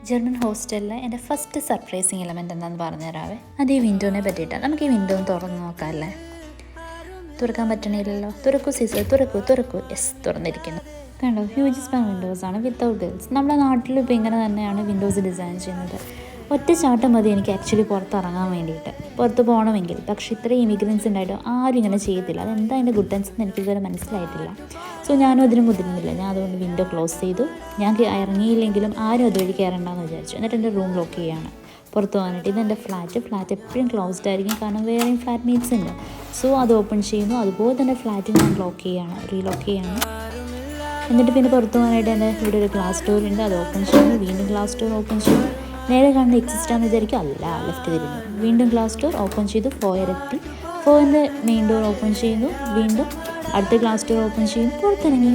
German ഹോസ്റ്റലിലെ എൻ്റെ first surprising element എന്താണെന്ന് പറഞ്ഞുതരാവേ. അത് ഈ വിൻഡോനെ പറ്റിയിട്ടാണ്. നമുക്ക് ഈ വിൻഡോ തുറന്ന് നോക്കാമല്ലേ? തുറക്കാൻ പറ്റണില്ലല്ലോ. തുറക്കൂ സീസർ, തുറക്കൂ. യെസ്, തുറന്നിരിക്കുന്നു. കണ്ടോ, ഹ്യൂജ് സ്പാൻ വിൻഡോസാണ് വിത്തൗട്ട് ഗ്രിൽസ്. നമ്മുടെ നാട്ടിൽ ഇപ്പോൾ ഇങ്ങനെ തന്നെയാണ് വിൻഡോസ് ഡിസൈൻ ചെയ്യുന്നത്. ഒറ്റ ചാട്ടം മതി എനിക്ക് ആക്ച്വലി പുറത്തിറങ്ങാൻ വേണ്ടിയിട്ട്, പുറത്ത് പോകണമെങ്കിൽ. പക്ഷേ ഇത്രയും ഇമിഗ്രൻസ് ഉണ്ടായിട്ടും ആരും ഇങ്ങനെ ചെയ്യത്തില്ല. അതെന്താ അതിൻ്റെ ഗുഡൻസ് എന്ന് എനിക്കിതുവരെ മനസ്സിലായിട്ടില്ല. സോ ഞാനും അതിന് മുതിരുന്നില്ല. ഞാൻ അതുകൊണ്ട് വിൻഡോ ക്ലോസ് ചെയ്തു. ഞാൻ ഇറങ്ങിയില്ലെങ്കിലും ആരും അതുവഴി കയറണ്ടെന്ന് വിചാരിച്ചു. എന്നിട്ട് എൻ്റെ റൂം ലോക്ക് ചെയ്യുകയാണ് പുറത്ത് പോകാനായിട്ട്. ഇതെൻ്റെ ഫ്ലാറ്റ് എപ്പോഴും ക്ലോസ്ഡ് ആയിരിക്കും, കാരണം വേറെയും ഫ്ലാറ്റ് മേറ്റ്സ് ഉണ്ട്. സോ അത് ഓപ്പൺ ചെയ്യുന്നു. അതുപോലെ തന്നെ ഫ്ലാറ്റ് ഞാൻ റീലോക്ക് ചെയ്യാണ്. എന്നിട്ട് പിന്നെ പുറത്ത് പോകാനായിട്ട് എൻ്റെ ഇവിടെ ഒരു ഗ്ലാസ് ഡോർ ഉണ്ട്, അത് ഓപ്പൺ ചെയ്യുന്നു. വീണ്ടും ഗ്ലാസ് ഡോർ ഓപ്പൺ ചെയ്യുന്നു. നേരെ കാണുന്ന എക്സിസ്റ്റാന്ന് വിചാരിക്കും, അല്ല, ലെഫ്റ്റ് തിരിഞ്ഞു. വീണ്ടും ഗ്ലാസ് ഡോർ ഓപ്പൺ ചെയ്തു. ഫോയറെത്തി. ഫോറിൻ്റെ മെയിൻ ഡോർ ഓപ്പൺ ചെയ്യുന്നു. വീണ്ടും അടുത്ത ഗ്ലാസ് ഡോർ ഓപ്പൺ ചെയ്യുന്നു. പുറത്തിറങ്ങി.